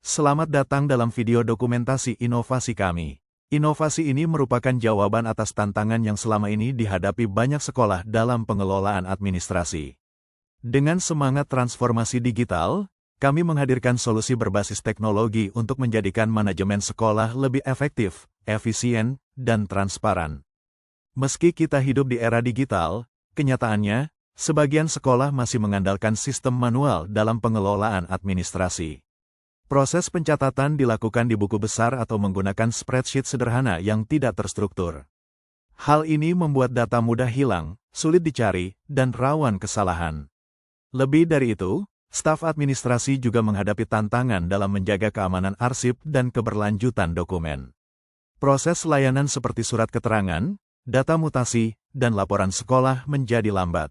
Selamat datang dalam video dokumentasi inovasi kami. Inovasi ini merupakan jawaban atas tantangan yang selama ini dihadapi banyak sekolah dalam pengelolaan administrasi. Dengan semangat transformasi digital, kami menghadirkan solusi berbasis teknologi untuk menjadikan manajemen sekolah lebih efektif, efisien, dan transparan. Meski kita hidup di era digital, kenyataannya, sebagian sekolah masih mengandalkan sistem manual dalam pengelolaan administrasi. Proses pencatatan dilakukan di buku besar atau menggunakan spreadsheet sederhana yang tidak terstruktur. Hal ini membuat data mudah hilang, sulit dicari, dan rawan kesalahan. Lebih dari itu, staf administrasi juga menghadapi tantangan dalam menjaga keamanan arsip dan keberlanjutan dokumen. Proses layanan seperti surat keterangan, data mutasi, dan laporan sekolah menjadi lambat.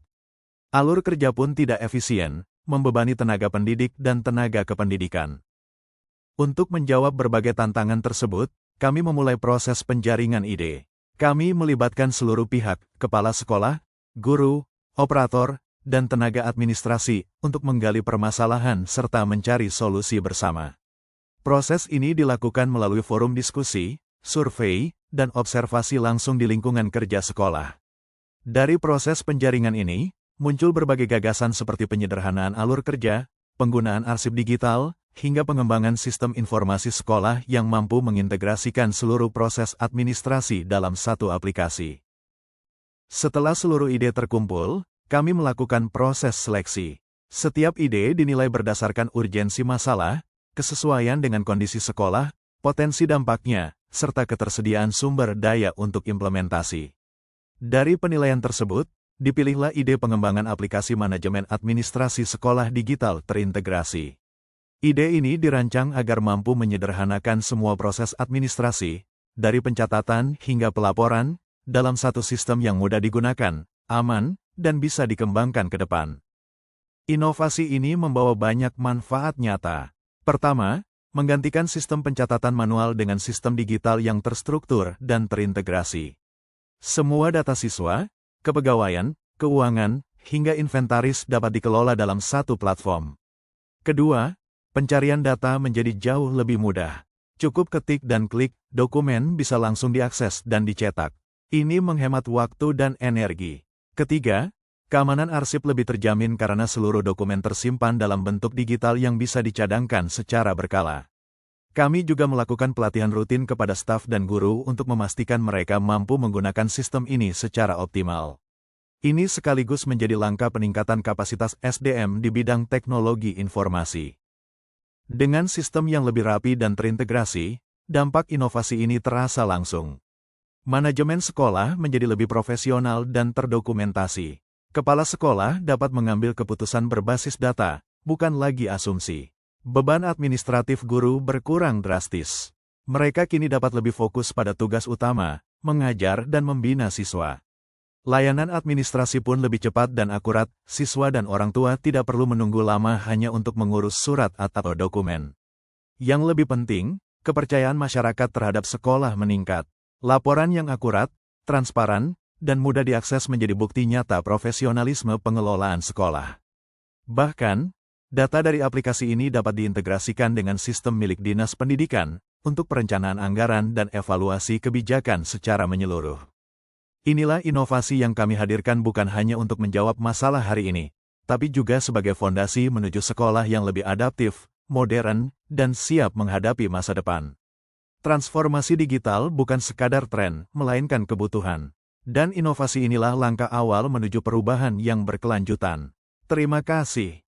Alur kerja pun tidak efisien, membebani tenaga pendidik dan tenaga kependidikan. Untuk menjawab berbagai tantangan tersebut, kami memulai proses penjaringan ide. Kami melibatkan seluruh pihak, kepala sekolah, guru, operator, dan tenaga administrasi untuk menggali permasalahan serta mencari solusi bersama. Proses ini dilakukan melalui forum diskusi, survei, dan observasi langsung di lingkungan kerja sekolah. Dari proses penjaringan ini, muncul berbagai gagasan seperti penyederhanaan alur kerja, penggunaan arsip digital, hingga pengembangan sistem informasi sekolah yang mampu mengintegrasikan seluruh proses administrasi dalam satu aplikasi. Setelah seluruh ide terkumpul, kami melakukan proses seleksi. Setiap ide dinilai berdasarkan urgensi masalah, kesesuaian dengan kondisi sekolah, potensi dampaknya, serta ketersediaan sumber daya untuk implementasi. Dari penilaian tersebut, dipilihlah ide pengembangan aplikasi manajemen administrasi sekolah digital terintegrasi. Ide ini dirancang agar mampu menyederhanakan semua proses administrasi, dari pencatatan hingga pelaporan, dalam satu sistem yang mudah digunakan, aman, dan bisa dikembangkan ke depan. Inovasi ini membawa banyak manfaat nyata. Pertama, menggantikan sistem pencatatan manual dengan sistem digital yang terstruktur dan terintegrasi. Semua data siswa, kepegawaian, keuangan, hingga inventaris dapat dikelola dalam satu platform. Kedua, pencarian data menjadi jauh lebih mudah. Cukup ketik dan klik, dokumen bisa langsung diakses dan dicetak. Ini menghemat waktu dan energi. Ketiga, keamanan arsip lebih terjamin karena seluruh dokumen tersimpan dalam bentuk digital yang bisa dicadangkan secara berkala. Kami juga melakukan pelatihan rutin kepada staf dan guru untuk memastikan mereka mampu menggunakan sistem ini secara optimal. Ini sekaligus menjadi langkah peningkatan kapasitas SDM di bidang teknologi informasi. Dengan sistem yang lebih rapi dan terintegrasi, dampak inovasi ini terasa langsung. Manajemen sekolah menjadi lebih profesional dan terdokumentasi. Kepala sekolah dapat mengambil keputusan berbasis data, bukan lagi asumsi. Beban administratif guru berkurang drastis. Mereka kini dapat lebih fokus pada tugas utama, mengajar dan membina siswa. Layanan administrasi pun lebih cepat dan akurat, siswa dan orang tua tidak perlu menunggu lama hanya untuk mengurus surat atau dokumen. Yang lebih penting, kepercayaan masyarakat terhadap sekolah meningkat. Laporan yang akurat, transparan, dan mudah diakses menjadi bukti nyata profesionalisme pengelolaan sekolah. Bahkan, data dari aplikasi ini dapat diintegrasikan dengan sistem milik Dinas Pendidikan untuk perencanaan anggaran dan evaluasi kebijakan secara menyeluruh. Inilah inovasi yang kami hadirkan bukan hanya untuk menjawab masalah hari ini, tapi juga sebagai fondasi menuju sekolah yang lebih adaptif, modern, dan siap menghadapi masa depan. Transformasi digital bukan sekadar tren, melainkan kebutuhan. Dan inovasi inilah langkah awal menuju perubahan yang berkelanjutan. Terima kasih.